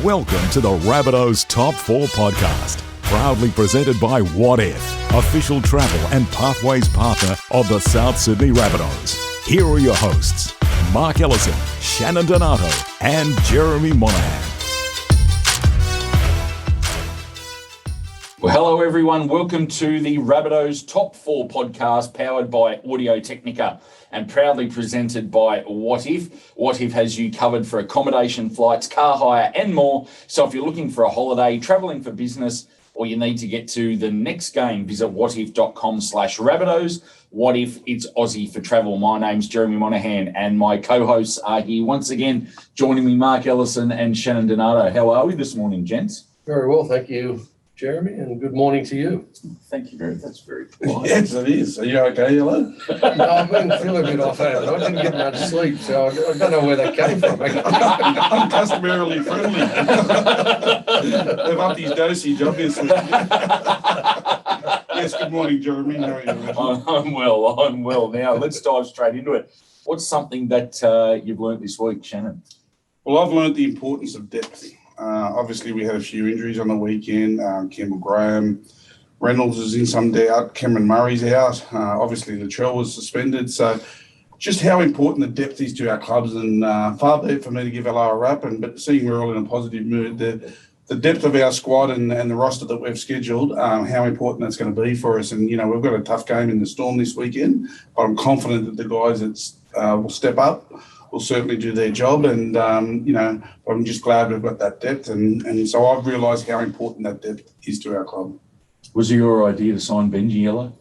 Welcome to the Rabbitohs Top 4 podcast, proudly presented by Wotif, official travel and pathways partner of the South Sydney Rabbitohs. Here are your hosts, Mark Ellison, Shannon Donato, and Jeremy Monahan. Well, hello everyone. Welcome to the Rabbitohs Top 4 podcast powered by Technica and proudly presented by Wotif. Wotif has you covered for accommodation, flights, car hire and more. So if you're looking for a holiday, travelling for business, or you need to get to the next game, visit wotif.com/Rabbitohs. Wotif, it's Aussie for travel. My name's Jeremy Monahan and my co-hosts are here once again, joining me, Mark Ellison and Shannon Donato. How are we this morning, gents? Very well, thank you, Jeremy, and good morning to you. Thank you very much. That's very polite. Yes, it is. Are you okay, Yellow? No, I've been feeling a bit off-hand. I didn't get much sleep, so I don't know where that came from. I'm customarily friendly. They've upped his dosage, obviously. Yes, good morning, Jeremy. How are you? I'm well. Now, let's dive straight into it. What's something that you've learnt this week, Shannon? Well, I've learnt the importance of depth. Obviously, we had a few injuries on the weekend. Campbell Graham, Reynolds is in some doubt. Cameron Murray's out. Obviously, Latrell was suspended. So just how important the depth is to our clubs, and far be it for me to give LR a rap, but seeing we're all in a positive mood, the depth of our squad and the roster that we've scheduled, how important that's going to be for us. And, you know, we've got a tough game in the Storm this weekend, but I'm confident that the guys that will step up will certainly do their job. And, you know, I'm just glad we've got that depth. And so I've realised how important that depth is to our club. Was it your idea to sign Benji, Yellow?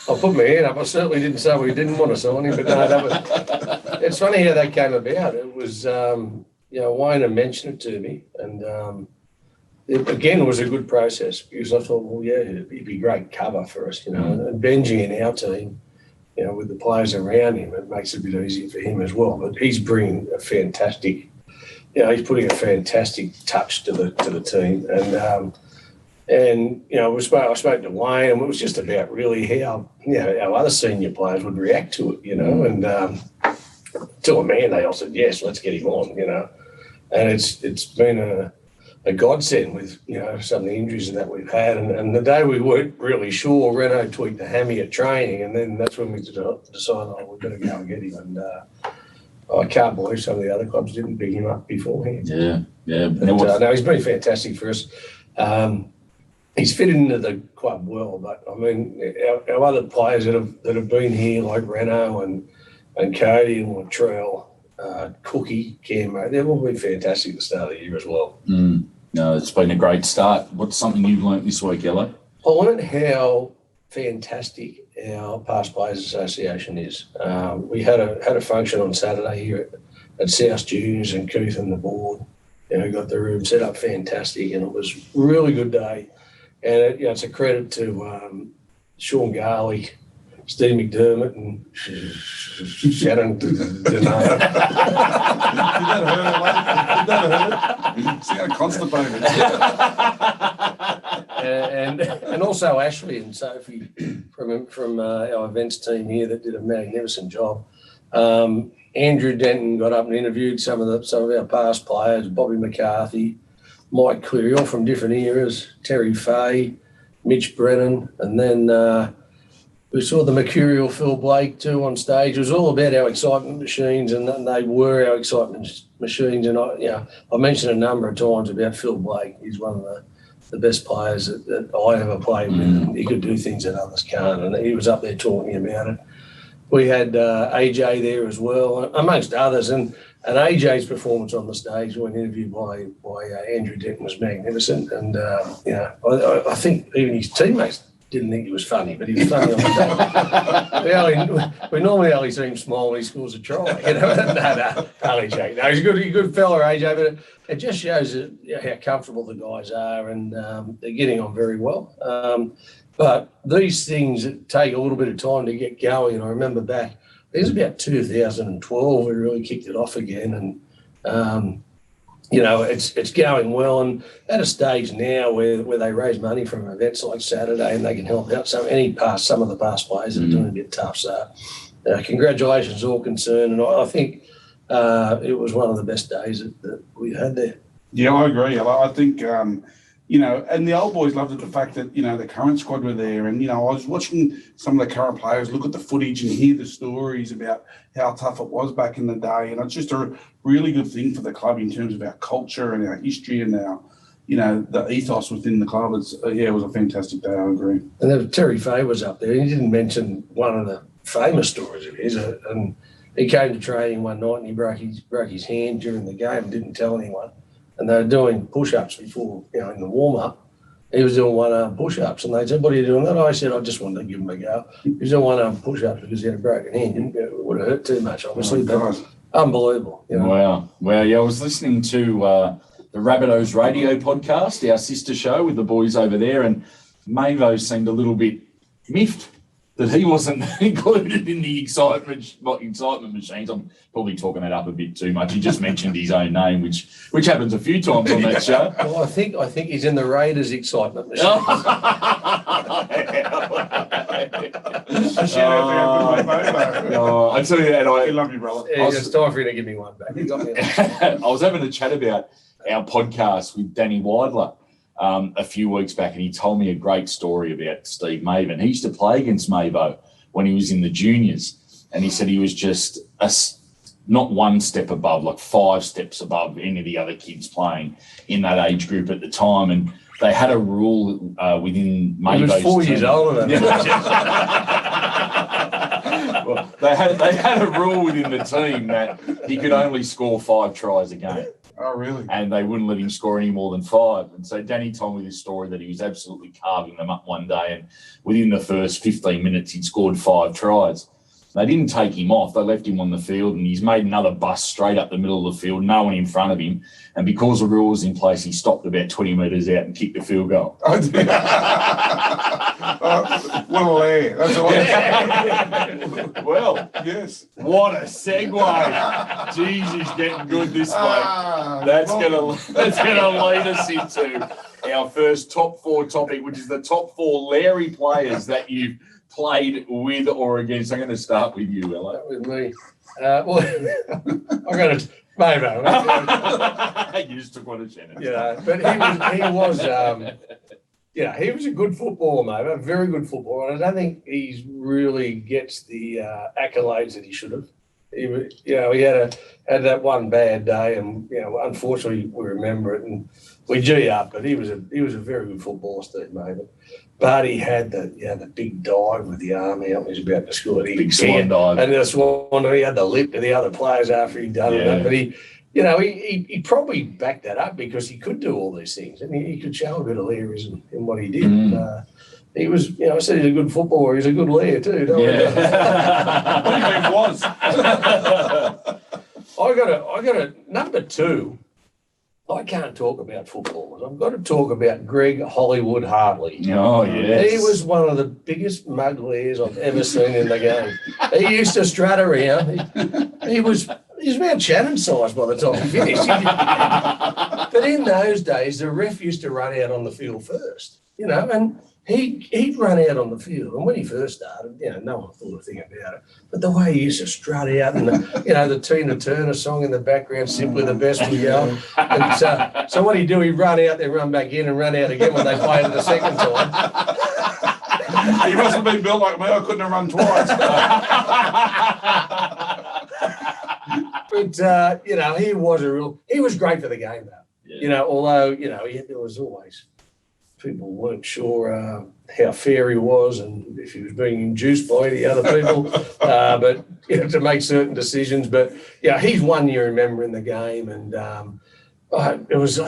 I'll put my hand up. I certainly didn't say we didn't want to sign him, but no, it's funny how that came about. It was, Wayne had mentioned it to me, and it was a good process because I thought, well, yeah, it'd be great cover for us, and Benji in our team, with the players around him, it makes it a bit easier for him as well. But he's bringing a fantastic, he's putting a fantastic touch to the team. And I spoke to Wayne, and it was just about really how, our other senior players would react to it, and to a man, they all said, yes, let's get him on, And it's been a godsend with, some of the injuries that we've had. And the day we weren't really sure, Reno tweaked the hammy at training, and then that's when we decided, we're going to go and get him. And I can't believe some of the other clubs didn't pick him up beforehand. Yeah. But, no, he's been fantastic for us. He's fitted into the club well, but, I mean, our other players that have been here, like Reno and Cody and Latrell, Cookie, Cam, they've all been fantastic at the start of the year as well. No, it's been a great start. What's something you've learnt this week, Yellow? I learned how fantastic our Past Players Association is. We had a function on Saturday here at South Juniors, and Keith and the board, got the room set up fantastic, and it was a really good day. And it's a credit to Sean Garley, Steve McDermott, and Shannon Donato. Did that hurt? See how constipated. and also Ashley and Sophie from our events team here that did a magnificent job. Andrew Denton got up and interviewed some of our past players, Bobby McCarthy, Mike Cleary, all from different eras, Terry Fay, Mitch Brennan, and then we saw the mercurial Phil Blake too on stage. It was all about our excitement machines, and they were our excitement machines. And I mentioned a number of times about Phil Blake. He's one of the best players that I ever played with, and he could do things that others can't. And he was up there talking about it. We had AJ there as well, amongst others. And AJ's performance on the stage when interviewed by Andrew Denton was magnificent. And I think even his teammates didn't think he was funny, but he was funny on the day. We normally only see him smile when he scores a try. No, AJ. No, he's a good fella, AJ, but it just shows how comfortable the guys are, and they're getting on very well. But these things take a little bit of time to get going. And I remember back, it was about 2012, we really kicked it off again, and it's going well, and at a stage now where they raise money from events like Saturday, and they can help out some of the past players that are doing a bit tough. So congratulations, all concerned. And I think it was one of the best days that we had there. Yeah, I agree. I think, you know, and the old boys loved it, the fact that, you know, the current squad were there. And, you know, I was watching some of the current players look at the footage and hear the stories about how tough it was back in the day. And it's just a really good thing for the club in terms of our culture and our history and our, you know, the ethos within the club. It's, it was a fantastic day, I agree. And then Terry Fay was up there. He didn't mention one of the famous stories of his. And he came to training one night and he broke his hand during the game and didn't tell anyone. And they were doing push-ups before, you know, in the warm-up. He was doing one-arm push-ups. And they said, what are you doing that? I said, I just wanted to give him a go. He was doing one-arm push-ups because he had a broken hand. It would have hurt too much, obviously. But unbelievable. You know? Wow. Well, yeah, I was listening to the Rabbitohs radio podcast, our sister show with the boys over there, and Mavo seemed a little bit miffed that he wasn't included in the excitement machines. I'm probably talking that up a bit too much. He just mentioned his own name, which happens a few times on that show. Well, I think he's in the Raiders excitement machine. A shout out to our good mate, Mavo. I tell you that, I love you, brother. Yeah, it's time for you to give me one back. He got me. I was having a chat about our podcast with Danny Weidler a few weeks back, and he told me a great story about Steve Maven. He used to play against Mavo when he was in the juniors, and he said he was just not one step above, like 5 steps above any of the other kids playing in that age group at the time. And they had a rule within Mavo's He was 4 years team. older than me. Well, they had a rule within the team that he could only score 5 tries a game. Oh, really? And they wouldn't let him score any more than 5. And so Danny told me this story that he was absolutely carving them up one day, and within the first 15 minutes, he'd scored 5 tries. They didn't take him off. They left him on the field, and he's made another bust straight up the middle of the field, no one in front of him. And because the rule was in place, he stopped about 20 metres out and kicked the field goal. What a lair. That's all. Well, Yes. what a segue. Jeez, he's getting good this way. That's gonna lead us into our first top 4 topic, which is the top 4 Larry players that you've played with or against. I'm going to start with you, Ella. With me. Well, I got to, Mavo. You just took one of Shannon's. Yeah, but he was a good footballer, mate. A very good footballer. And I don't think he really gets the accolades that he should have. He had that one bad day, and unfortunately we remember it, and we G up. But he was a very good footballer, Steve Maven. But he had the big dive with the arm out. He was about to score. Big swan dive, and the swan. He had the lip to the other players after he'd done it. But he probably backed that up because he could do all these things, and he could show a bit of Lairs in what he did. He was, I said he's a good footballer. He's a good Lair too. Don't yeah. What do you mean was? I got a number 2. I can't talk about footballers. I've got to talk about Greg Hollywood Hartley. Oh, yes. He was one of the biggest mug Lairs I've ever seen in the game. He used to strut around. He was about Shannon size by the time he finished. But in those days, the ref used to run out on the field first, and he'd run out on the field. And when he first started, no one thought a thing about it. But the way he used to strut out and, the Tina Turner song in the background, Simply the Best we go. And so what he'd do, he'd run out, then run back in and run out again when they played it the second time. He must have been built like me. I couldn't have run twice. But, he was great for the game, though. Yeah. Although, there was always, people weren't sure how fair he was and if he was being induced by any other people, but, to make certain decisions. But, he's one you remember in the game. And I think it was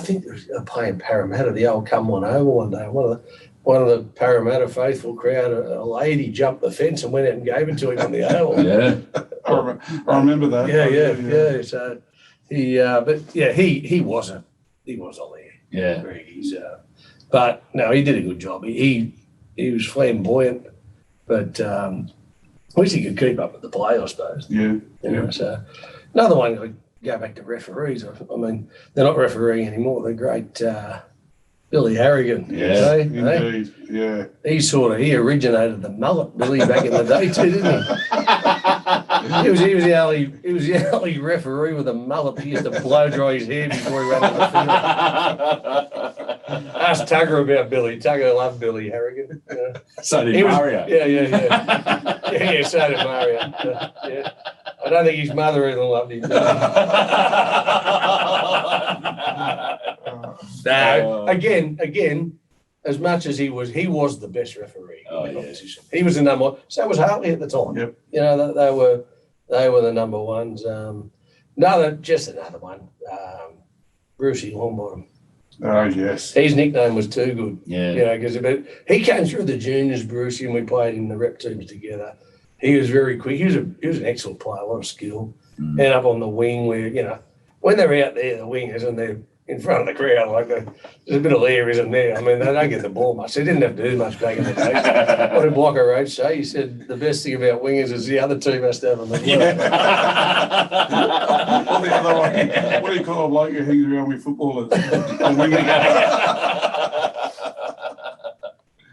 playing Parramatta, the old come one over one day. One of the Parramatta faithful crowd, a lady jumped the fence and went out and gave it to him on the oval. Yeah. I remember that. Yeah. So he was a Lair. Yeah. But no, he did a good job. He was flamboyant, but at least he could keep up with the play, I suppose. Yeah. So another one, I go back to referees. I mean, they're not refereeing anymore. They're great. Billy Harrigan. Yeah, indeed. Yeah. He originated the mullet, Billy, back in the day too, didn't he? He was the only referee with a mullet. He used to blow dry his hair before he ran on the field. Ask Tugger about Billy. Tugger loved Billy Harrigan. So did Mario. Yeah, so did Mario. Yeah. I don't think his mother even loved him. No, again, as much as he was the best referee in the competition. He was the number one. So was Hartley at the time. Yep. You know, they were the number ones. Another one. Brucey Longbottom. Oh, yes. His nickname was Too Good. Yeah. You know, because he came through the juniors, Brucey, and we played in the rep teams together. He was very quick. He was an excellent player, a lot of skill. And up on the wing where, you know, when they're out there, the wingers, and they're in front of the crowd, like there's a bit of Lair, isn't there? I mean, they don't get the ball much. They didn't have to do much back in the day. What did Blocker Roach say? He said the best thing about wingers is the other team has to have them as well. Well, the other one, what do you call a bloke who hangs around with footballers?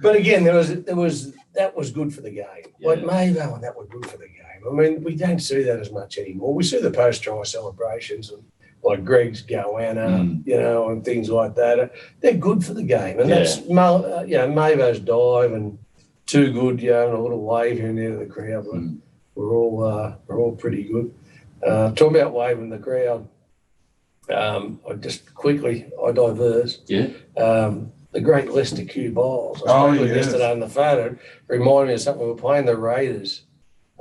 But again, that was good for the game. Like Mavo, and that was good for the game. I mean, we don't see that as much anymore. We see the post-try celebrations and like Greg's goanna, you know, and things like that. They're good for the game, and that's Mavo's dive and Too Good, you know, and a little wave here and there to the crowd. But we're all pretty good. Talking about waving the crowd, I diverse. Yeah. The great Lester Q Bowles. I spoke with him yesterday on the phone. It reminded me of something. We were playing the Raiders.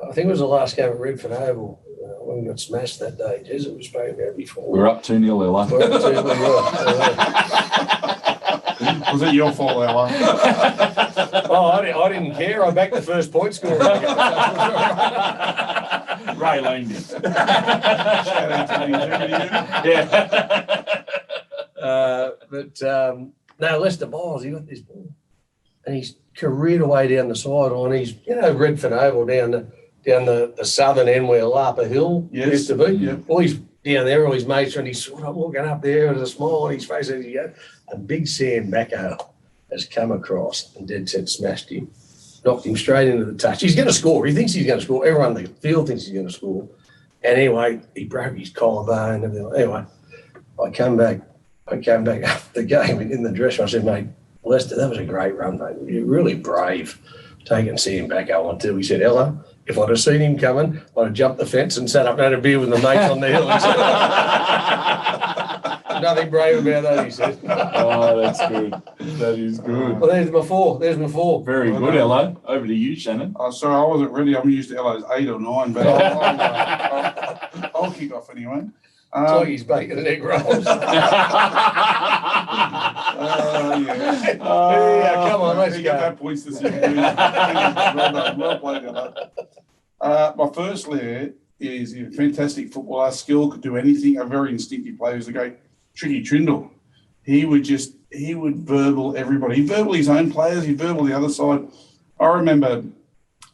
I think it was the last game at Redfern Oval when we got smashed that day. Jeez, it was spoken about before. We're up 2-0, Ella. We're up 2-0. Was it your fault, Ella? I didn't care. I backed the first point scorer. Ray Lane did. Shout out to the Yeah. No, Lester Bowles, he got this ball. And he's careered away down the sideline. He's, you know, Redfern Oval down the southern end where Lapa Hill used to be. Yep. Well, he's down there, all his mates, and he's sort of walking up there with a smile on his face as he goes. A big Sam Backo has come across and dead set smashed him, knocked him straight into the touch. He's going to score. He thinks he's going to score. Everyone in the field thinks he's going to score. And anyway, he broke his collarbone and everything. Anyway, I came back after the game in the dressing room. I said, mate, Lester, that was a great run, mate. You're really brave taking Sam Backo on too. He said, Ella, if I'd have seen him coming, I'd have jumped the fence and sat up and had a beer with the mates on the hill. He said, nothing brave about that, he said. Oh, that's good. That is good. Well, there's my four. Very good, Ella. Over to you, Shannon. Oh, sorry, I wasn't ready. I'm used to Ella's 8 or 9, but I'll kick off anyway. It's like he's baking an egg rolls. Yeah, come on, let's you go. get that points this evening. Well played, Ella. My first Lair is a fantastic footballer, skill, could do anything, a very instinctive player. He was a great Tricky Trindle. He would verbal everybody. He'd verbal his own players, he'd verbal the other side. I remember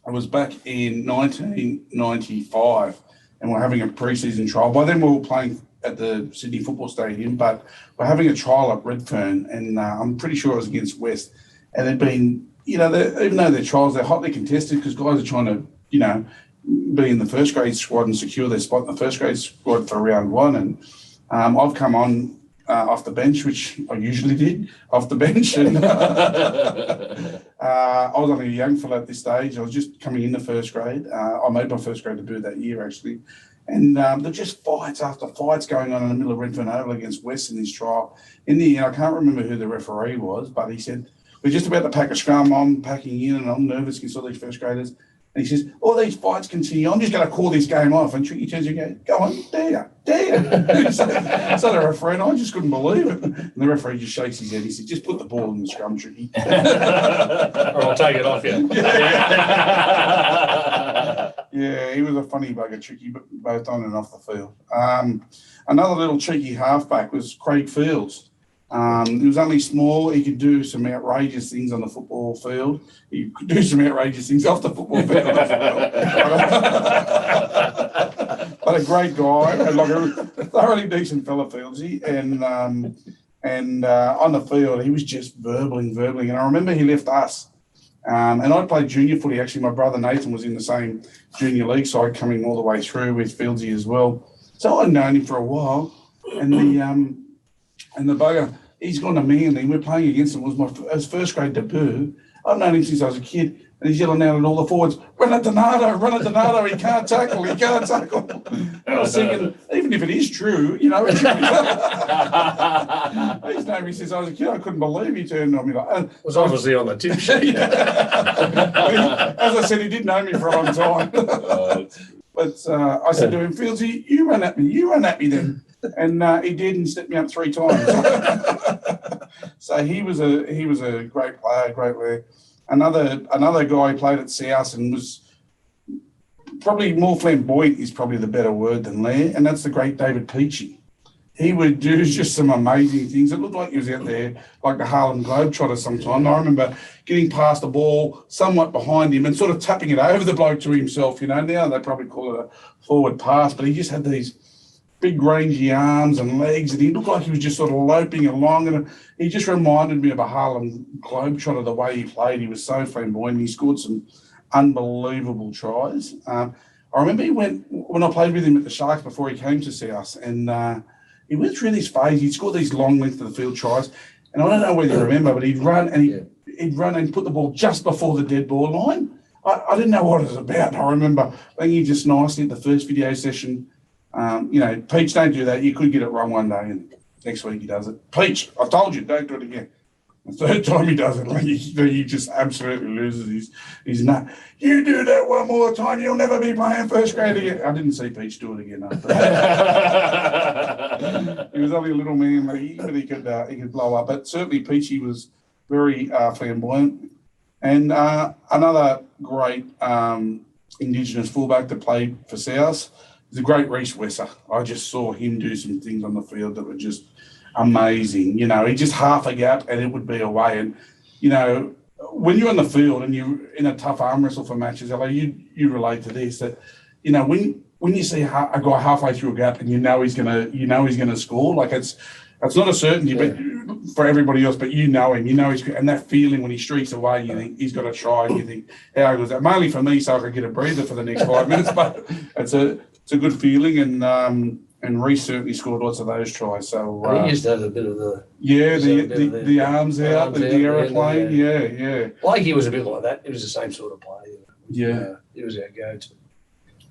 I was back in 1995 and we're having a pre-season trial. By then we were playing at the Sydney Football Stadium, but we're having a trial at Redfern, and I'm pretty sure it was against West. And they've been, you know, even though they're trials, they're hotly contested because guys are trying to, you know, be in the first grade squad and secure their spot in the first grade squad for round one. And I've come on off the bench, which I usually did, off the bench. And I was only a young fella at this stage. I was just coming into first grade. I made my first grade debut that year, actually. And there's just fights after fights going on in the middle of Redfern Oval against West in this trial. In the end, I can't remember who the referee was, but he said, we're just about to pack a scrum. I'm packing in and I'm nervous against all these first graders. And he says, all these fights continue. I'm just going to call this game off. And Tricky turns and goes, go on, dare. So the referee, and I just couldn't believe it. And the referee just shakes his head. He said, just put the ball in the scrum, Tricky. Or I'll take it off you. Yeah, he was a funny bugger, Tricky, but both on and off the field. Another little cheeky halfback was Craig Fields. He was only small. He could do some outrageous things on the football field. He could do some outrageous things off the football field. But a great guy, and like a thoroughly decent fella, Fieldsy. And on the field, he was just verbling. And I remember he left us And I played junior footy. Actually, my brother Nathan was in the same junior league side coming all the way through with Fieldsy as well. So I'd known him for a while. And the bugger, he's gone to Manly. We're playing against him. It was his first grade debut. I've known him since I was a kid. And he's yelling out at all the forwards, run at Donato, he can't tackle. And I was thinking, even if it is true, you know, he's known me since I was a kid. I couldn't believe he turned on me like that. Was obviously on the tip sheet. As I said, he did know me for a long time. But I said to him, Fieldsy, you run at me then. And he did and stepped me up 3 times. So he was a great player, great player. Another guy who played at South and was probably more flamboyant is probably the better word than Lair, and that's the great David Peachy. He would do just some amazing things. It looked like he was out there like the Harlem Globetrotter sometimes. I remember getting past the ball somewhat behind him and sort of tapping it over the bloke to himself. You know, now they probably call it a forward pass, but he just had these big rangy arms and legs, and he looked like he was just sort of loping along, and he just reminded me of a Harlem Globetrotter, the way he played. He was so flamboyant. He scored some unbelievable tries. I remember he went, when I played with him at the Sharks before he came to South, and he went through this phase. He'd score these long length of the field tries, and I don't know whether you remember, but he'd run and put the ball just before the dead ball line. I didn't know what it was about. I remember thinking just nicely at the first video session, you know, Peach, don't do that. You could get it wrong one day, and next week he does it. Peach, I've told you, don't do it again. The third time he does it, he just absolutely loses his nut. You do that one more time, you'll never be playing first grade again. I didn't see Peach do it again after that. He was only a little man, but he could blow up. But certainly Peachy was very flamboyant. And another great Indigenous fullback that played for South, the great Reese Wesser. I just saw him do some things on the field that were just amazing. You know, he just half a gap and it would be away. And, you know, when you're on the field and you're in a tough arm wrestle for matches, you relate to this, that, you know, when you see a guy halfway through a gap and you know he's gonna score, like it's not a certainty, but for everybody else, but you know him, and that feeling when he streaks away, you think he's got to try, and you think, how good is that? Mainly for me, so I could get a breather for the next 5 minutes, but it's a good feeling, and Reese certainly scored lots of those tries. So he used to have a bit of the the arms out, the aeroplane, yeah. Like he was a bit like that. He was the same sort of player. Yeah, he was our go-to.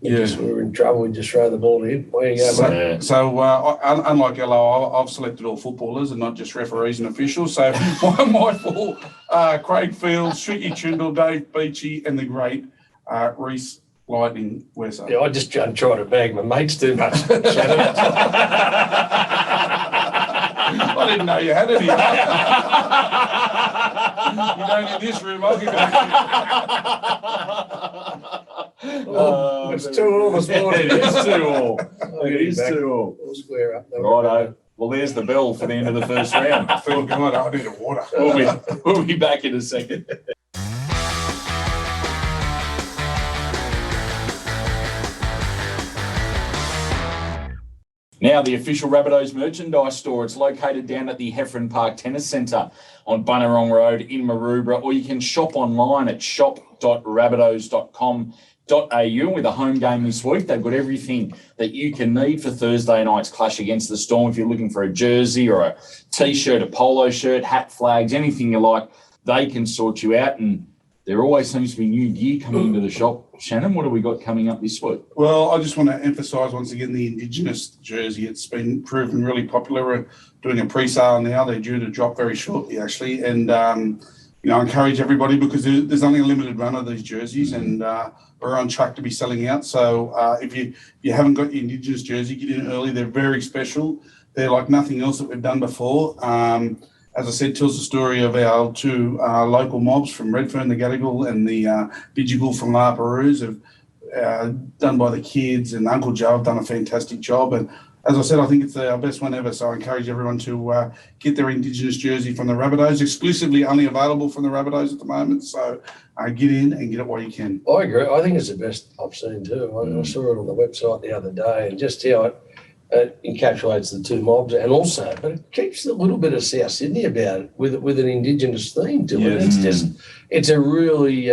Yeah, we were in trouble. We'd just throw the ball to him. Where you go, mate? So unlike LO, I've selected all footballers and not just referees and officials. So my four, Craig Fields, Shooty Trindle, Dave Peachy, and the great Reese Lightning Wesser. Yeah, I just tried to bag my mates too much. I didn't know you had any. You don't in this room, I'll give it it's 2-2 this morning. It is 2-2. It is 2-2. We'll square up. Righto. Well, there's the bell for the end of the first round. I feel good. I need a water. We'll be back in a second. Now, the official Rabbitohs merchandise store. It's located down at the Heffron Park Tennis Centre on Bunnerong Road in Maroubra, or you can shop online at shop.rabbitohs.com.au. With a home game this week, they've got everything that you can need for Thursday night's clash against the Storm. If you're looking for a jersey or a T-shirt, a polo shirt, hat, flags, anything you like, they can sort you out. And there always seems to be new gear coming into the shop. Shannon, what have we got coming up this week? Well, I just want to emphasise once again the Indigenous jersey. It's been proven really popular. We're doing a pre-sale now. They're due to drop very shortly, actually. And, you know, I encourage everybody, because there's only a limited run of these jerseys, and we're on track to be selling out. So if you haven't got your Indigenous jersey, get in early. They're very special. They're like nothing else that we've done before. As I said, tells the story of our two local mobs from Redfern, the Gadigal, and the Bidjigal from La Perouse, done by the kids, and Uncle Joe have done a fantastic job. And as I said, I think it's our best one ever. So I encourage everyone to get their Indigenous jersey from the Rabbitohs, exclusively only available from the Rabbitohs at the moment. So get in and get it while you can. I agree. I think it's the best I've seen too. I saw it on the website the other day, and just how It encapsulates the two mobs, and also, but it keeps a little bit of South Sydney about it with an Indigenous theme to it. It's a really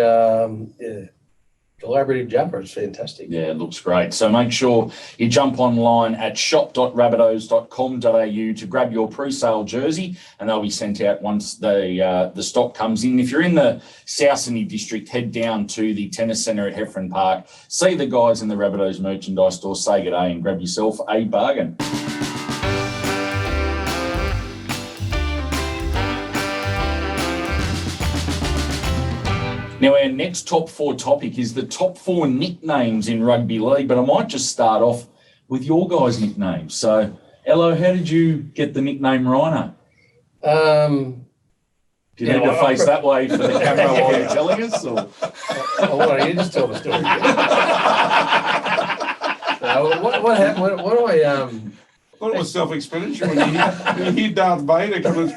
collaborative jumper. It's fantastic. Yeah, it looks great. So make sure you jump online at shop.rabbitohs.com.au to grab your pre-sale jersey, and they'll be sent out once the stock comes in. If you're in the South Sydney district, head down to the tennis centre at Heffron Park, see the guys in the Rabbitohs merchandise store, say good day and grab yourself a bargain. Now, our next top four topic is the top four nicknames in rugby league, but I might just start off with your guys' nicknames. So, Ello, how did you get the nickname Rhino? Do you need to face that way for the camera while you're telling us? Or? Why don't you just tell the story? What happened? What do I I thought it was self-explanatory when you hear Darth Vader coming.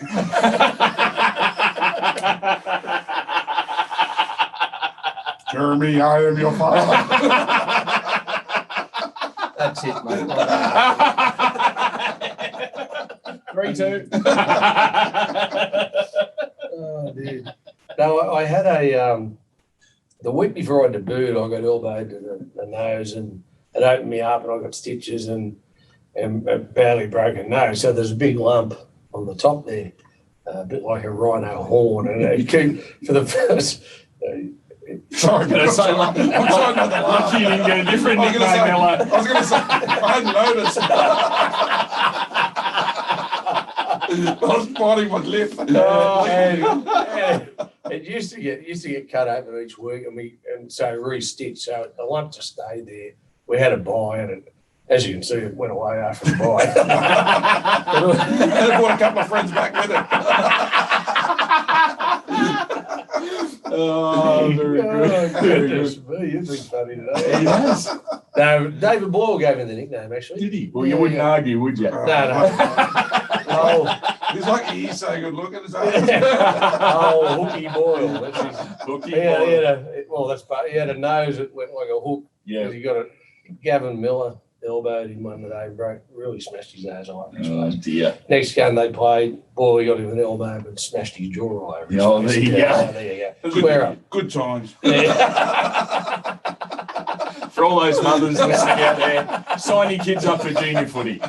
Jeremy, I am your father. That's it, mate. 3-2. Oh, dude. No, I had the week before I debuted, I got elbowed to the nose and it opened me up and I got stitches and a badly broken nose. So there's a big lump on the top there, a bit like a rhino horn. And it came for the first... Sorry, I'm trying not to laugh. You didn't get a different nickname, Ello. I was going to say, I hadn't noticed. I was biting my lip. It used to get cut open each week, and so re-stitched. So the lump just stayed there. We had a buy, and as you can see, it went away after the buy. And I brought a couple of friends back with it. Oh, very good. Goodness me, you've been funny today. He has. No, David Boyle gave me the nickname, actually. Did he? Well, you wouldn't argue, would you? No. He's like he's so good looking. Oh, Hooky Boyle. That's his. Hooky He had a nose that went like a hook. Yeah. He got Gavin Miller elbowed him one day, really smashed his nose all over his Oh, face. dear. Next game they played, Boyle got him an elbow and smashed his jaw all over his Oh, face. there you go. There you go. Square up. Good times. For all those mothers listening out there, sign your kids up for junior footy.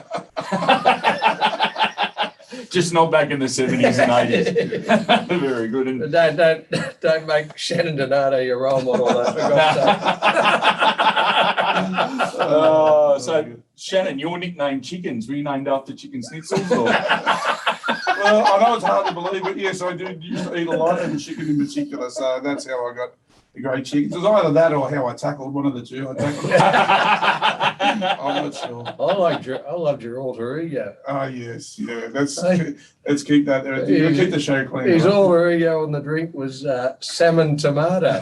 Just not back in the 70s and 80s. Very good. And Don't make Shannon Donato your role model, though, for God's sake. So, Shannon, your nickname Chickens, were you named after chicken schnitzels? Or? Well, I know it's hard to believe, but yes, I do used to eat a lot, and chicken in particular, so that's how I got the great chickens. It was either that or how I tackled, one of the two. I'm not sure. I love Gerald Hariga. Oh, yes, yeah. Let's keep that there. Keep the show clean. His alter ego on the drink was salmon tomato.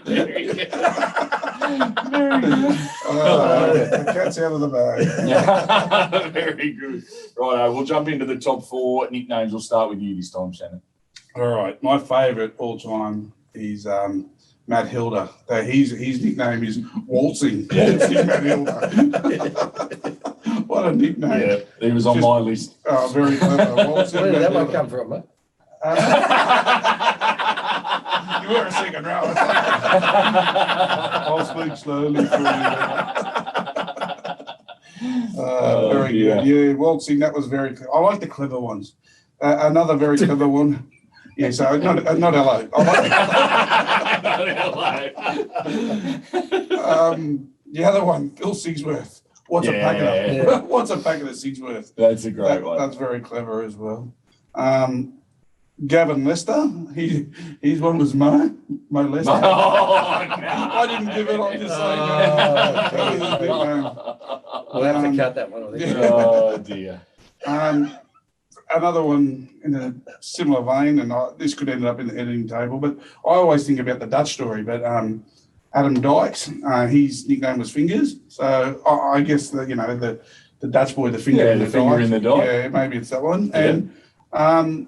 Very good. The cat's out of the bag. Very good. Right, we'll jump into the top four nicknames. We'll start with you this time, Shannon. All right, my favourite all time is Matt Hilder. His nickname is Waltzing. Waltzing Matt Hilder. What a nickname. Yeah, he was on my list. Oh, very clever. Waltzing Where did Matt that one Hilder. come from, mate? You were a second row. I'll speak slowly for you. Very good. Yeah, waltzing, that was very clever. I like the clever ones. Another very clever one. Yeah, so not hello. The other one, Phil Sigsworth. What's a packet of Sigsworth? That's a great one. That's very clever as well. Gavin Lester, his one was Mo Lester. Oh, no. I didn't give it, I'm just saying. That was his big name. We'll have to cut that one, I think. Oh, dear. Another one in a similar vein, and this could end up in the editing table, but I always think about the Dutch story, but Adam Dykes, his nickname was Fingers, so I guess the Dutch boy, the finger in the finger in the dike. Yeah, maybe it's that one. Yeah. And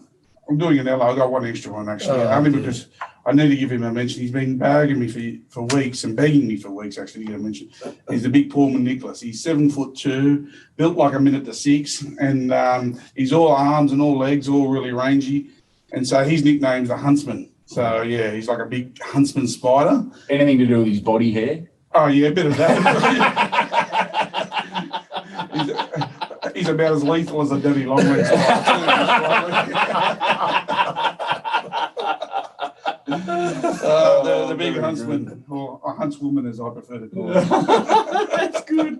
I'm doing an L. I got one extra one actually, only because I need to give him a mention. He's been begging me for weeks and begging me for weeks actually to get a mention. He's the big Paul Nicholas. He's 7'2", built like a minute to 6, and he's all arms and all legs, all really rangy. And so his nickname's the Huntsman. So yeah, he's like a big huntsman spider. Anything to do with his body hair? Oh yeah, a bit of that. He's about as lethal as a dirty longleg spider. The big huntsman, or a huntswoman as I prefer to call it. That's good.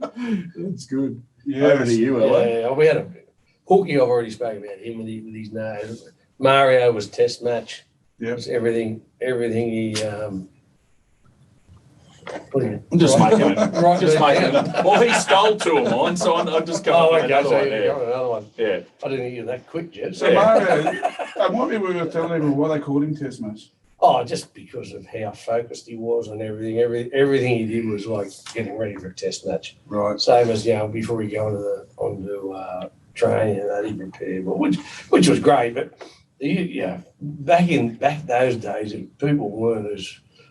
That's good. Yeah. Over to you, Ella. Yeah, we had a Hookie. I've already spoken about him with his nose. Mario was test match. Yeah. Everything he I'm just making it. Right, Just making it. Well, he stole 2 of mine, so I'm just coming up with another one. you got another one. Yeah. I didn't hear that quick, Jeff. So Mario, I might be we were telling everyone why they called him Test Match. Oh, just because of how focused he was on everything. Everything he did was like getting ready for a test match. Right. Same as before we go onto training and that he prepared, but which was great. But back those days, people weren't as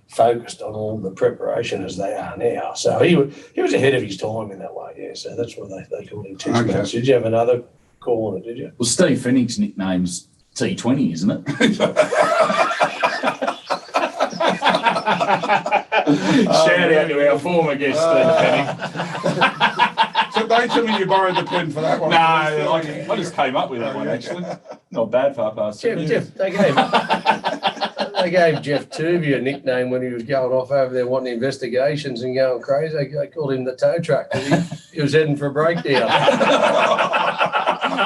focused on all the preparation as they are now. So he was ahead of his time in that way. Yeah. So that's why they called him test match. Did you have another call on it? Did you? Well, Steve Fennick's nickname's T20, isn't it? Shout out to our former guest, Steve Fennick. So don't tell me you borrowed the pen for that one. No, I just came up with that one, actually. Not bad for past Jeff, they gave Jeff Tooby a nickname when he was going off over there wanting investigations and going crazy. They called him the tow truck because he was heading for a breakdown.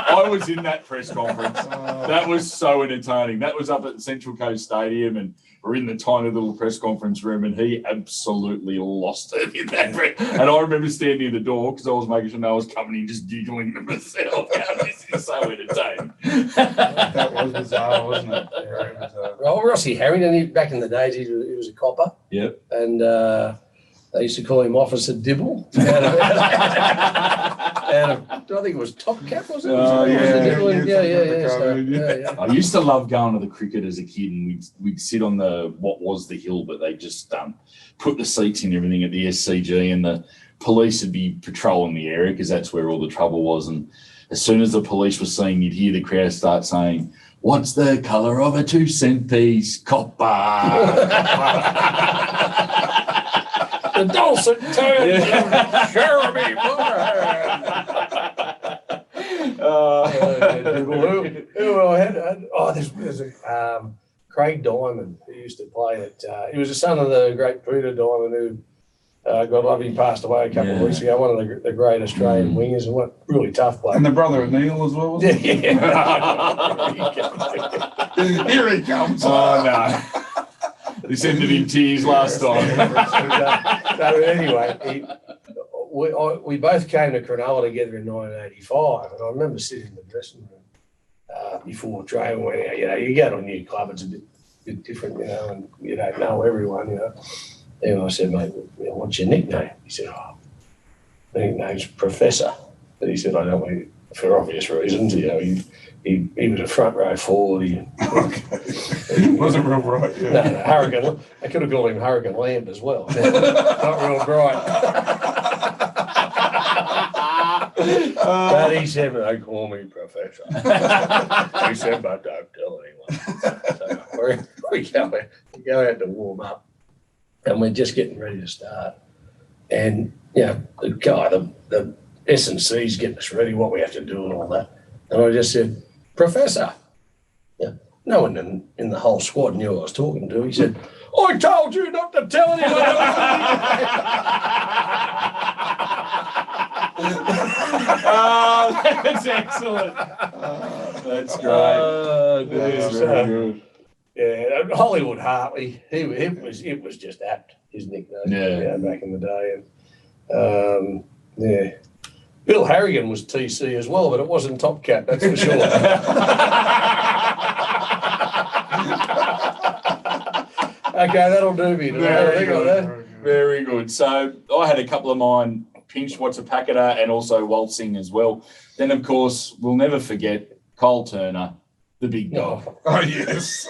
I was in that press conference. That was so entertaining. That was up at Central Coast Stadium, and we're in the tiny little press conference room, and he absolutely lost it in that press. And I remember standing in the door because I was making sure no one was coming in, just giggling to myself. This is so entertaining. That was bizarre, wasn't it? Very bizarre. Well, Rossi Harrington, back in the days, he was a copper. Yep. And they used to call him Officer Dibble. I think it was Top Cap, was it? Oh, yeah. Yeah. I used to love going to the cricket as a kid, and we'd sit on what was the hill, but they just put the seats and everything at the SCG, and the police would be patrolling the area because that's where all the trouble was. And as soon as the police were seen, you'd hear the crowd start saying, "What's the colour of a 2-cent piece? Copper." The dulcet tones of Jeremy there's a Craig Diamond who used to play it. He was the son of the great Peter Diamond who, God love him, passed away a couple of weeks ago. One of the great Australian wingers, and what really tough player. And the brother of Neil as well, wasn't he? Here he comes. Oh, no. This ended in tears last time. So anyway, we both came to Cronulla together in 1985, and I remember sitting in the dressing room before training. Went out, you go to a new club, it's a bit different, and you don't know everyone, And I said, "Mate, what's your nickname?" He said, "Oh, my nickname's Professor." But he said, "I don't want it for obvious reasons." He was a front row forward. He wasn't real bright. Yeah. No, Hurricane. I could have called him Hurricane Lamp as well. Not real bright. But he said, "Don't call me Professor." He said, "But don't tell anyone." So we go out to warm up, and we're just getting ready to start. And the guy, the S&C's getting us ready, what we have to do and all that. And I just said, "Professor." No one in the whole squad knew who I was talking to. He said, "I told you not to tell anyone." That's excellent. That's great. That's very good. Yeah, Hollywood Hartley. It was just apt, his nickname. Yeah. Back in the day, and Bill Harrigan was TC as well, but it wasn't Top Cat, that's for sure. Okay, that'll do me. Very good. So I had a couple of mine, Pinch, What's a Packeter, and also Waltzing as well. Then, of course, we'll never forget Cole Turner, the big dog. Oh, yes.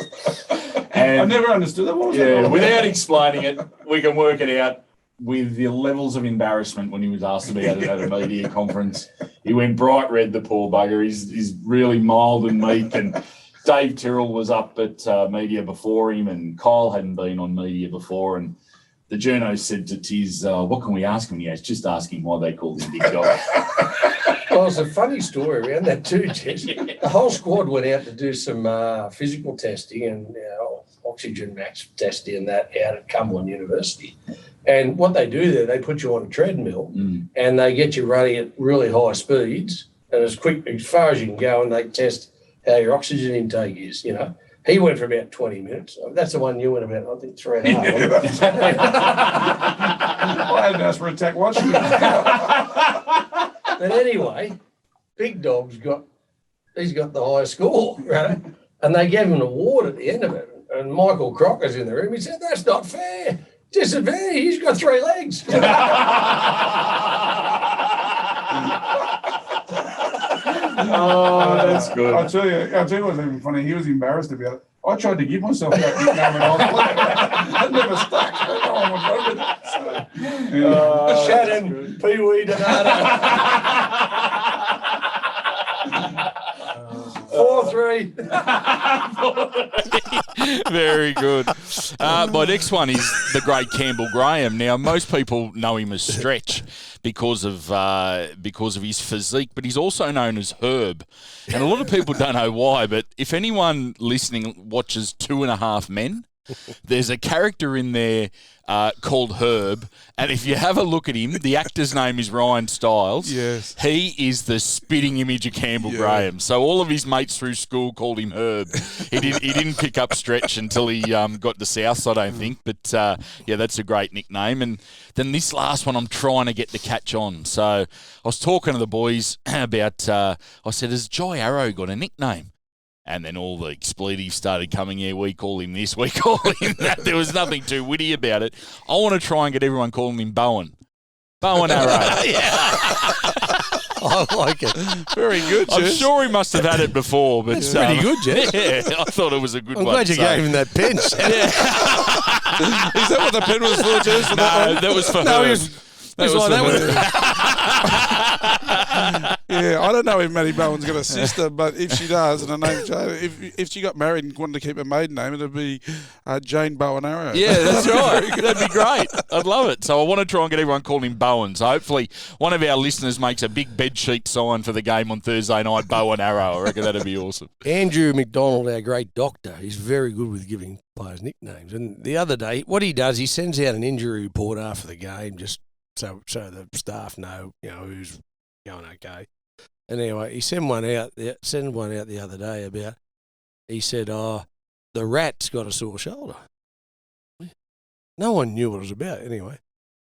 I never understood that. What was that all Yeah, about? without explaining it, we can work it out with the levels of embarrassment when he was asked about it at a media conference. He went bright red, the poor bugger. He's really mild and meek, and Dave Tyrrell was up at media before him, and Kyle hadn't been on media before, and the journo said to Tiz, what can we ask him? He goes, just ask him why they called him Big Dog. Well, it's a funny story around that too, Jess. The whole squad went out to do some physical testing and oxygen max testing and that out at Cumberland University. And what they do there, they put you on a treadmill and they get you running at really high speeds and as quick as far as you can go, and they test how your oxygen intake is, you know. He went for about 20 minutes. That's the one you went about, I think, 3.5. I hadn't asked for a tack watch. But anyway, Big Dog's got the highest score, right? And they gave him an award at the end of it. And Michael Crocker's in the room. He said, "That's not fair. Disadvantage. He's got 3 legs." Oh, that's good. I'll tell you what's even funny. He was embarrassed about it. I tried to give myself that nickname when I was playing. It never stuck. No one would go with it. So, yeah. Shannon, Pee-wee, Donato. 4-3. Very good. My next one is the great Campbell Graham. Now, most people know him as Stretch because of his physique, but he's also known as Herb. And a lot of people don't know why, but if anyone listening watches 2.5 Men, there's a character in there called Herb, and if you have a look at him, the actor's name is Ryan Stiles. Yes. He is the spitting image of Campbell Graham. So all of his mates through school called him Herb. He didn't pick up Stretch until he got to South, I don't think. But, that's a great nickname. And then this last one I'm trying to get to catch on. So I was talking to the boys about, I said, has Jai Arrow got a nickname? And then all the expletives started coming. Yeah, we call him this, we call him that. There was nothing too witty about it. I want to try and get everyone calling him Bowen. Bowen Arrow. I like it. Very good, I'm Jess. sure he must have had it before. But That's pretty good, Jess. Yeah, I thought it was a good I'm one. glad you gave him that pinch. Yeah. Is that what the pen was for, Jess? No, that was for No, her. he was like that. Yeah, I don't know if Maddie Bowen's got a sister, but if she does, and her name's Jane, if she got married and wanted to keep her maiden name, it'd be Jane Bowen Arrow. Yeah, that's right. That'd be great. I'd love it. So I want to try and get everyone calling him Bowen. So hopefully one of our listeners makes a big bedsheet sign for the game on Thursday night, Bowen Arrow. I reckon that'd be awesome. Andrew McDonald, our great doctor, he's very good with giving players nicknames. And the other day, what he does, he sends out an injury report after the game, just so the staff know, who's going okay. And anyway, he sent one out the other day about, he said, the Rat's got a sore shoulder. No one knew what it was about anyway.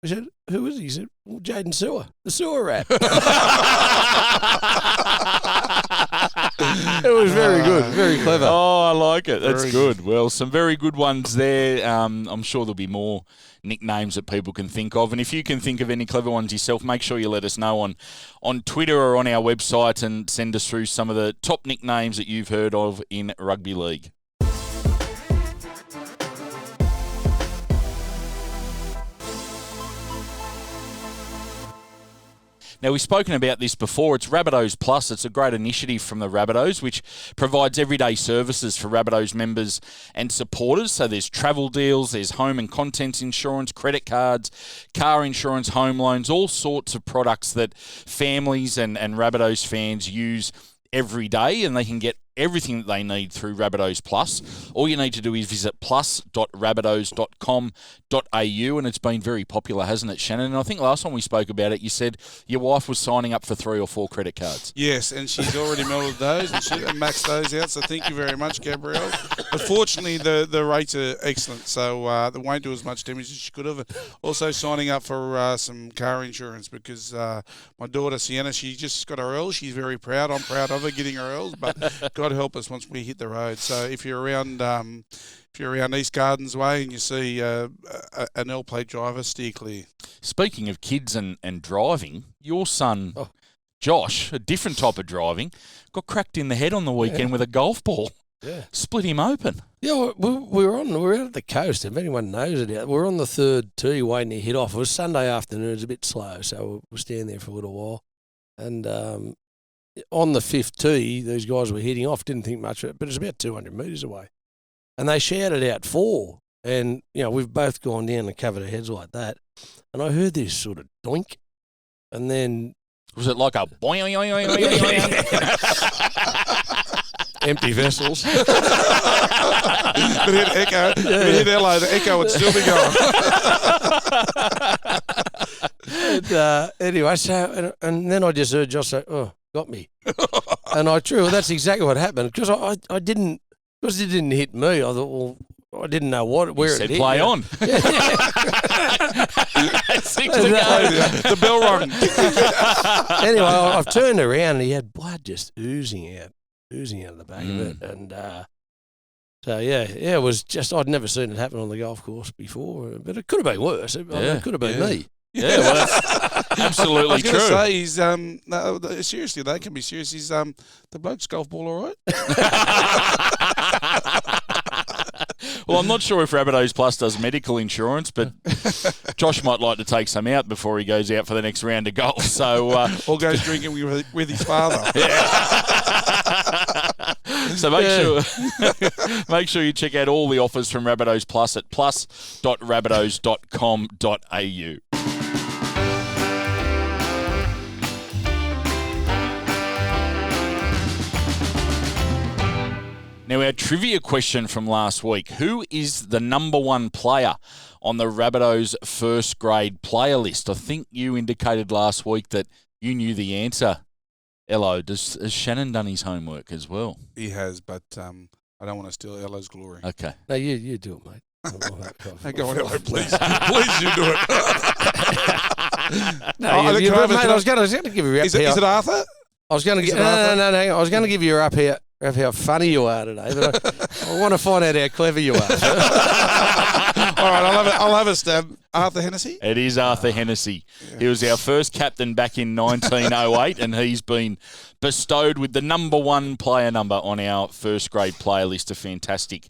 I said, who is he? He said, well, Jaden Sewer, the sewer rat. It was very good, very clever. Oh, I like it. That's Very good. Well, some very good ones there. I'm sure there'll be more nicknames that people can think of. And if you can think of any clever ones yourself, make sure you let us know on Twitter or on our website and send us through some of the top nicknames that you've heard of in rugby league. Now, we've spoken about this before. It's Rabbitohs Plus. It's a great initiative from the Rabbitohs, which provides everyday services for Rabbitohs members and supporters. So there's travel deals, there's home and contents insurance, credit cards, car insurance, home loans, all sorts of products that families and Rabbitohs fans use every day, and they can get everything that they need through Rabbitohs Plus. All you need to do is visit plus.rabbitohs.com.au, and it's been very popular, hasn't it, Shannon? And I think last time we spoke about it, you said your wife was signing up for 3 or 4 credit cards. Yes, and she's already melted those and maxed those out, so thank you very much, Gabrielle. But fortunately, the rates are excellent, so they won't do as much damage as she could have. Also signing up for some car insurance because my daughter, Sienna, she just got her Earls. She's very proud. I'm proud of her getting her Earls, but God help us once we hit the road. So if you're around East Gardens Way and you see an L-plate driver, steer clear. Speaking of kids and driving, your son, Josh, a different type of driving, got cracked in the head on the weekend with a golf ball. split him open. Yeah, we were out at the coast. If anyone knows it, we were on the third tee waiting to hit off. It was Sunday afternoon. It was a bit slow, so we were standing there for a little while. And on the fifth tee, these guys were hitting off. Didn't think much of it, but it was about 200 metres away. And they shouted out 4. And, we've both gone down and covered our heads like that. And I heard this sort of doink. And then... Was it like a boing, boing, boing, boing, boing? Empty vessels. But hit echo. But hit Ello, the echo would still be going. And, anyway, so and then I just heard Josh say, "Oh, got me," and that's exactly what happened because I didn't, because it didn't hit me. I thought, well, I didn't know where it hit. Play on. The bell rung. Anyway, I've turned around and he had blood just oozing out of the back of it, and so it was just, I'd never seen it happen on the golf course before, but it could have been worse. It could have been me. Yeah, well, that's absolutely I was true. going to say, he's, no, seriously, they can be serious. He's the bloke's golf ball all right? Well, I'm not sure if Rabbitohs Plus does medical insurance, but Josh might like to take some out before he goes out for the next round of golf. So, or goes drinking with his father. So make sure you check out all the offers from Rabbitohs Plus at plus.rabbitohs.com.au. Now, our trivia question from last week. Who is the number 1 player on the Rabbitohs first grade player list? I think you indicated last week that you knew the answer. Ello, has Shannon done his homework as well? He has, but I don't want to steal Ello's glory. Okay. No, you do it, mate. Hey, go on, Ello, please. Please, you do it. I was going to give you a Is it Arthur? I was going to give no. I was going to give you a up here. How funny you are today, but I want to find out how clever you are. All right, I'll have a stab. Arthur Hennessey? It is Arthur Hennessey. Yeah. He was our first captain back in 1908, and he's been bestowed with the number 1 player number on our first grade player list. A fantastic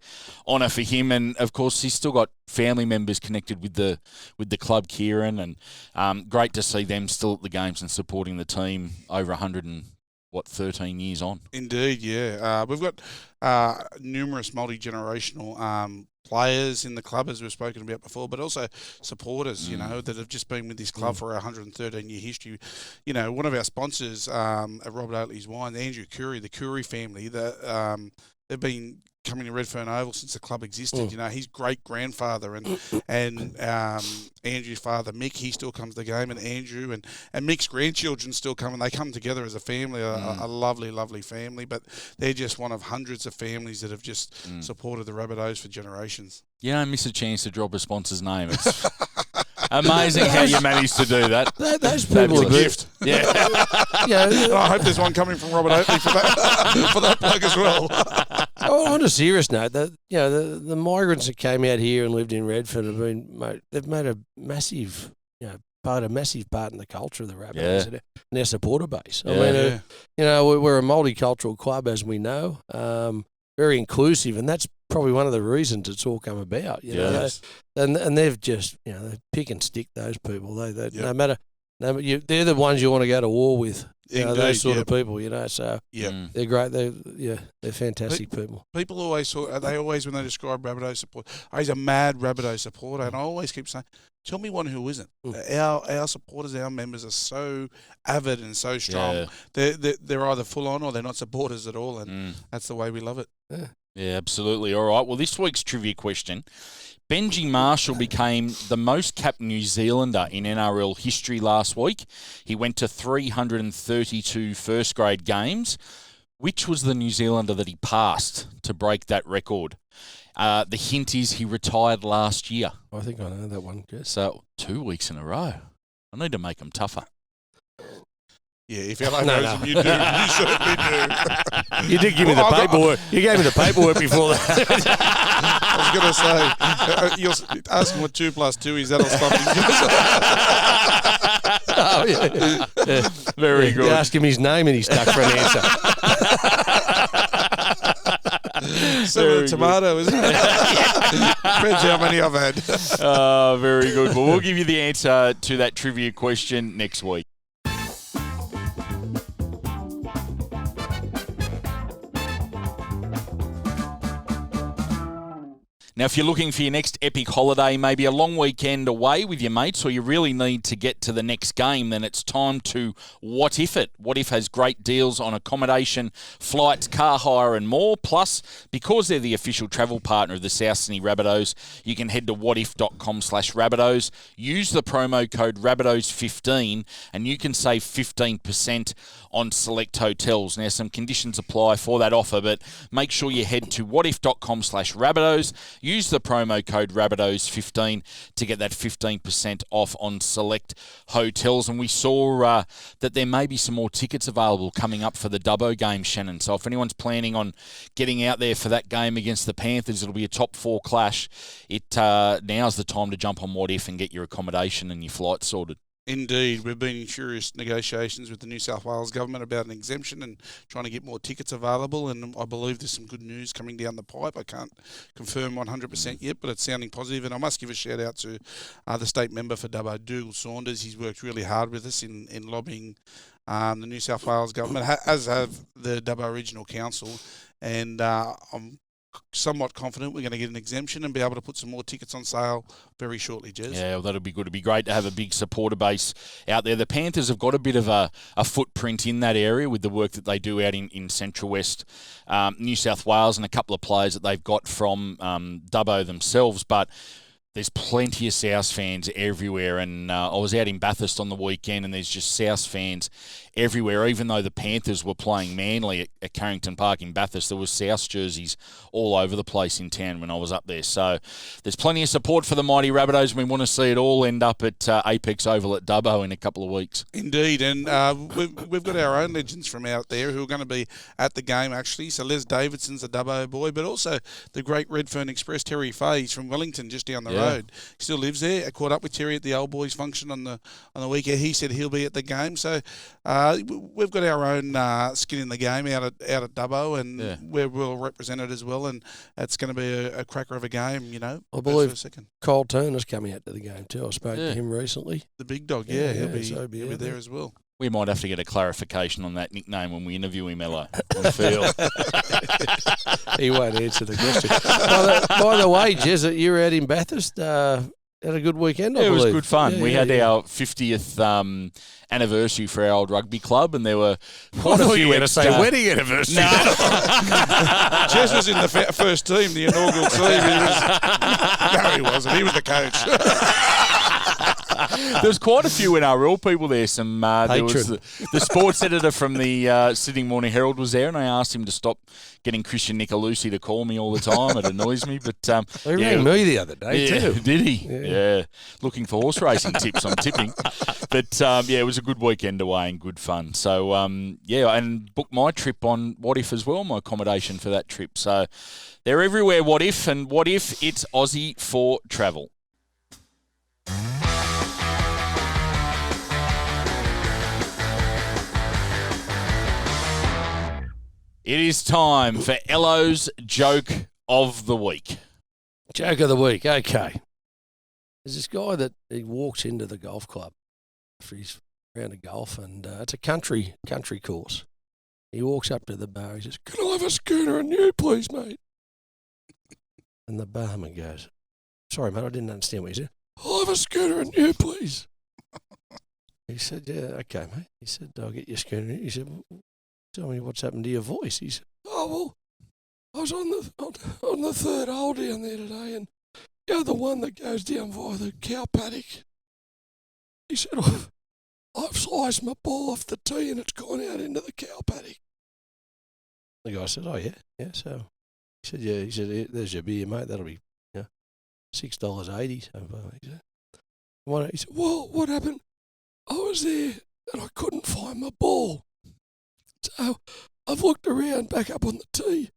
honour for him, and of course he's still got family members connected with the club, Kieran, and great to see them still at the games and supporting the team over 13 years on. Indeed, yeah. We've got numerous multi-generational players in the club, as we've spoken about before, but also supporters, that have just been with this club for our 113-year history. One of our sponsors at Robert Oatley's Wine, Andrew Curry, the Curry family, they've been coming to Redfern Oval since the club existed. His great-grandfather and Andrew's father, Mick, he still comes to the game, and Andrew and Mick's grandchildren still come, and they come together as a family, a lovely, lovely family, but they're just one of hundreds of families that have just supported the Rabbitohs for generations. You don't miss a chance to drop a sponsor's name. It's amazing how you managed to do that. Those people are a gift. Yeah. I hope there's one coming from Robert Oatley for that plug as well. On a serious note, the migrants that came out here and lived in Redfern they've made a massive part in the culture of the Rabbitohs and their supporter base. We're a multicultural club, as we know, very inclusive, and that's probably one of the reasons it's all come about. And they've just they pick and stick, those people. They no matter they're the ones you want to go to war with. Those sort of people, so they're great. They're fantastic people. People always when they describe Rabbitohs support, he's a mad Rabbitohs supporter, and I always keep saying, tell me one who isn't. Our supporters, our members are so avid and so strong. They're either full on or they're not supporters at all, and that's the way we love it. Yeah, absolutely. All right. Well, this week's trivia question. Benji Marshall became the most capped New Zealander in NRL history last week. He went to 332 first grade games. Which was the New Zealander that he passed to break that record? The hint is he retired last year. I think I know that one, Jess. So 2 weeks in a row. I need to make them tougher. Yeah, if Ello knows him, you do. You certainly do. You did give me the paperwork. You gave me the paperwork before that. I was going to say, you're asking what 2 + 2 is. That'll stop him. Very good. You ask him his name and he's stuck for an answer. Similar to tomato, isn't it? Depends how many I've had. Very good. Well, we'll give you the answer to that trivia question next week. Now, if you're looking for your next epic holiday, maybe a long weekend away with your mates, or you really need to get to the next game, then it's time to Wotif it. Wotif has great deals on accommodation, flights, car hire and more. Plus, because they're the official travel partner of the South Sydney Rabbitohs, you can head to wotif.com/Rabbitohs, use the promo code Rabbitohs15, and you can save 15% on select hotels. Now, some conditions apply for that offer, but make sure you head to wotif.com/Rabbitohs. Use the promo code Rabbitohs15 to get that 15% off on select hotels. And we saw that there may be some more tickets available coming up for the Dubbo game, Shannon. So if anyone's planning on getting out there for that game against the Panthers, it'll be a top 4 clash. Now's the time to jump on Wotif and get your accommodation and your flight sorted. Indeed, we've been in furious negotiations with the New South Wales government about an exemption and trying to get more tickets available, and I believe there's some good news coming down the pipe. I can't confirm 100% yet, but it's sounding positive, and I must give a shout out to the state member for Dubbo, Dougal Saunders. He's worked really hard with us in lobbying the New South Wales government, as have the Dubbo Regional Council, and I'm somewhat confident we're going to get an exemption and be able to put some more tickets on sale very shortly, Jez. Yeah, well, that'll be good. It'd be great to have a big supporter base out there. The Panthers have got a bit of a footprint in that area with the work that they do out in Central West New South Wales, and a couple of players that they've got from Dubbo themselves, but there's plenty of South fans everywhere, and I was out in Bathurst on the weekend, and there's just South fans everywhere. Even though the Panthers were playing Manly at Carrington Park in Bathurst, there was South jerseys all over the place in town when I was up there. So there's plenty of support for the mighty Rabbitohs, and we want to see it all end up at Apex Oval at Dubbo in a couple of weeks. Indeed, and we've got our own legends from out there who are going to be at the game, actually. So Les Davidson's a Dubbo boy, but also the great Redfern Express, Terry Fay. He's from Wellington, just down the road. He still lives there. I caught up with Terry at the Old Boys function on the weekend. He said he'll be at the game. So we've got our own skin in the game out at Dubbo, and we're well represented as well. And it's going to be a cracker of a game, you know. I believe Kyle Turner's coming out to the game too. I spoke to him recently. The big dog, he'll be there as well. We might have to get a clarification on that nickname when we interview him, Ella. I feel. He won't answer the question. By the way, Jez, you were out in Bathurst. Had a good weekend, I believe. It was good fun. We had our 50th anniversary for our old rugby club, and there were quite a few. Wedding anniversary. No. Jez was in the first team, the inaugural team. No, he wasn't. He was the coach. There was quite a few NRL people there. There was the sports editor from the Sydney Morning Herald was there, and I asked him to stop getting Christian Nicolosi to call me all the time. It annoys me, but he rang me the other day too. Did he? Yeah, looking for horse racing tips. I'm tipping, but it was a good weekend away and good fun. So and booked my trip on Wotif as well, my accommodation for that trip. So they're everywhere, Wotif, and Wotif, it's Aussie for travel. It is time for Ello's Joke of the Week. Joke of the Week, okay. There's this guy that he walks into the golf club after he's round of golf, and it's a country course. He walks up to the bar, he says, "Can I have a schooner and you, please, mate?" And the barman goes, "Sorry, mate, I didn't understand what you said." "I'll have a schooner and you, please." He said, "Yeah, okay, mate." He said, "I'll get your schooner." He said, "Tell me what's happened to your voice." He said, "Oh, well, I was on the third hole down there today, and the one that goes down via the cow paddock." He said, I've sliced my ball off the tee and it's gone out into the cow paddock." The guy said, "Oh, yeah, so." He said, "Yeah." He said, "There's your beer, mate. That'll be $6.80. So, he said, "Well, what happened? I was there and I couldn't find my ball. So I've looked around back up on the tee,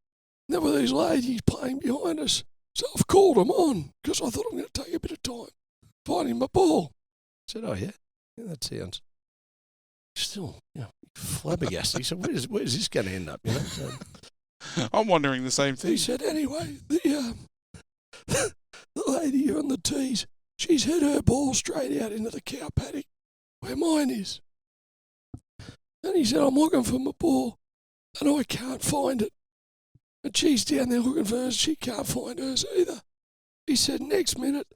and there were these ladies playing behind us. So I've called them on because I thought I'm going to take a bit of time finding my ball." I said, "Oh, yeah, that sounds still flabbergasted." He said, where's this going to end up? So I'm wondering the same thing. He said, anyway, the lady on the tees, she's hit her ball straight out into the cow paddock where mine is. And he said, I'm looking for my ball and I can't find it. And she's down there looking for hers, she can't find hers either. He said, next minute,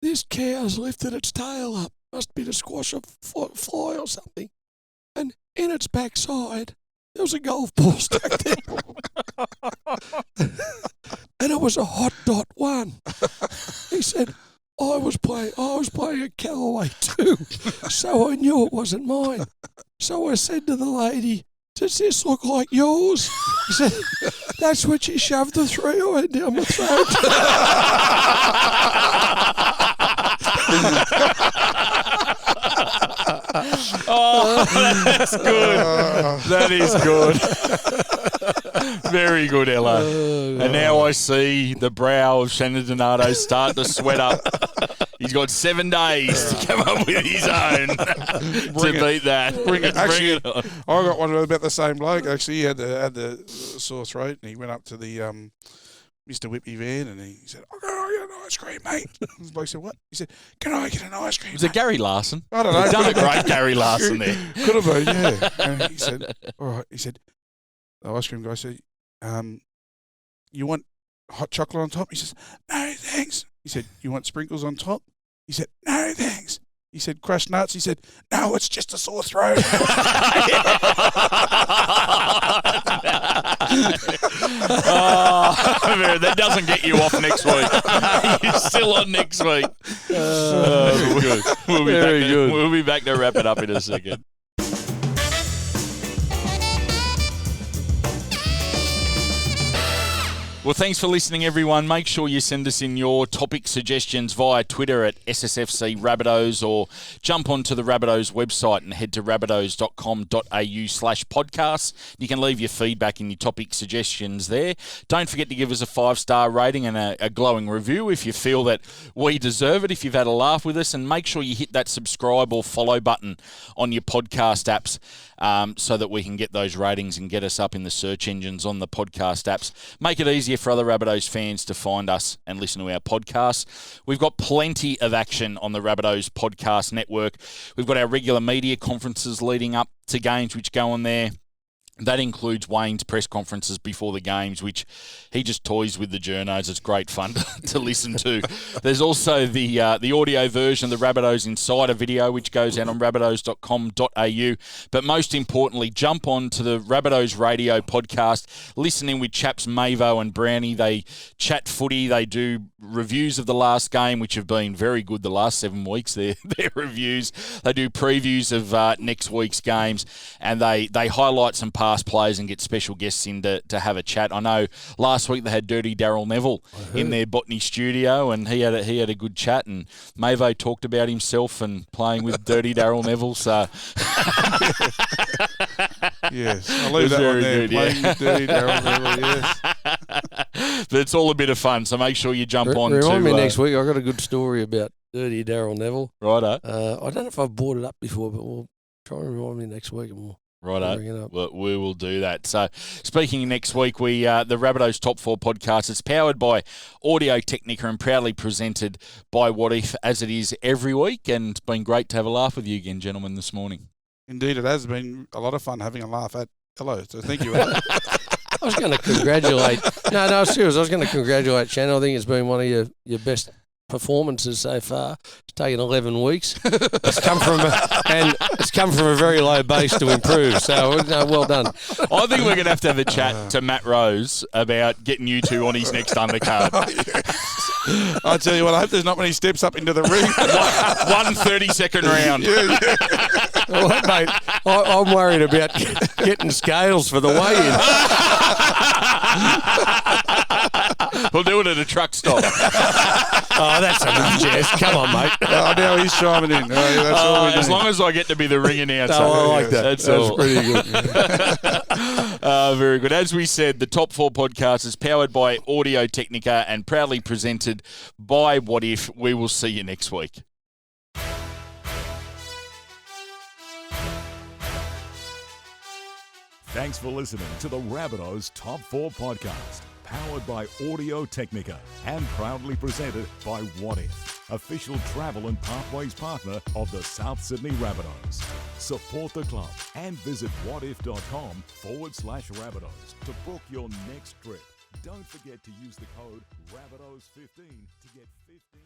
this cow's lifted its tail up, must be to squash a fly or something. And in its backside, there was a golf ball stuck there. And it was a hot dot one. He said, I was playing a Callaway too, so I knew it wasn't mine. So I said to the lady, does this look like yours? He said, that's when she shoved the 3-iron down my throat. Oh, that's good. That is good. Very good, Ella. And now I see the brow of Shannon Donato start to sweat up. He's got 7 days to come up with his own to beat that. Bring it. Actually, Bring it on. I got one about the same bloke. Actually, he had the sore throat, and he went up to the Mr. Whippy van, and he said, "I got an ice cream, mate." The bloke said, "What?" He said, "Can I get an ice cream?" Was it Gary Larson? I don't know. You've done a great Gary Larson there. Could have been, yeah. And he said, "All right." He said, the ice cream guy said, "You want hot chocolate on top?" He says, "No, thanks." He said, "You want sprinkles on top?" He said, "No, thanks." He said, "Crushed nuts?" He said, "No, it's just a sore throat." Oh, that doesn't get you off next week. You're still on next week. Good. We'll be back to wrap it up in a second. Well, thanks for listening, everyone. Make sure you send us in your topic suggestions via Twitter at SSFC Rabbitohs, or jump onto the Rabbitohs website and head to rabbitohs.com.au/podcasts. You can leave your feedback and your topic suggestions there. Don't forget to give us a 5-star rating and a glowing review if you feel that we deserve it, if you've had a laugh with us. And make sure you hit that subscribe or follow button on your podcast apps so that we can get those ratings and get us up in the search engines on the podcast apps. Make it easier for other Rabbitohs fans to find us and listen to our podcasts. We've got plenty of action on the Rabbitohs podcast network. We've got our regular media conferences leading up to games which go on there. That includes Wayne's press conferences before the games, which he just toys with the journos. It's great fun to listen to. There's also the audio version of the Rabbitohs Insider video, which goes out on rabbitohs.com.au. But most importantly, jump on to the Rabbitohs radio podcast. Listen in with chaps Mavo and Brownie. They chat footy. They do reviews of the last game, which have been very good the last 7 weeks, their reviews. They do previews of next week's games, and they highlight some past players and get special guests in to have a chat. I know last week they had Dirty Daryl Neville in their Botany studio, and he had a good chat, and Mavo talked about himself and playing with Dirty Daryl Neville. So yes, I'll leave that one there. Good, Playing with Dirty Daryl Neville, yes. But it's all a bit of fun, so make sure you jump on. Remind me next week. I've got a good story about Dirty Daryl Neville. Righto. I don't know if I've brought it up before, but we'll try and remind me next week, and we'll bring it up. We will do that. So, speaking of next week, the Rabbitohs Top 4 podcast is powered by Audio Technica and proudly presented by Wotif, as it is every week. And it's been great to have a laugh with you again, gentlemen, this morning. Indeed, it has been a lot of fun having a laugh at Hello. So thank you, Alan. I was going to congratulate. No, serious. I was going to congratulate Shannon. I think it's been one of your best performances so far. It's taken 11 weeks. It's come from a very low base to improve. So well done. I think we're going to have a chat to Matt Rose about getting you two on his next undercard. I tell you what, I hope there's not many steps up into the ring. One 30-second round. Yeah. Well, mate, I'm worried about getting scales for the weigh-in. We'll do it at a truck stop. Oh, that's enough, Jess. Come on, mate. Now he's chiming in. That's all we as need. long as I get to be the ring announcer. Oh, I like that. That's pretty good. Very good. As we said, the Top 4 podcast is powered by Audio Technica and proudly presented by Wotif. We will see you next week. Thanks for listening to the Rabbitohs Top 4 podcast, powered by Audio Technica and proudly presented by Wotif, official travel and pathways partner of the South Sydney Rabbitohs. Support the club and visit wotif.com/Rabbitohs to book your next trip. Don't forget to use the code Rabbitohs15 to get 15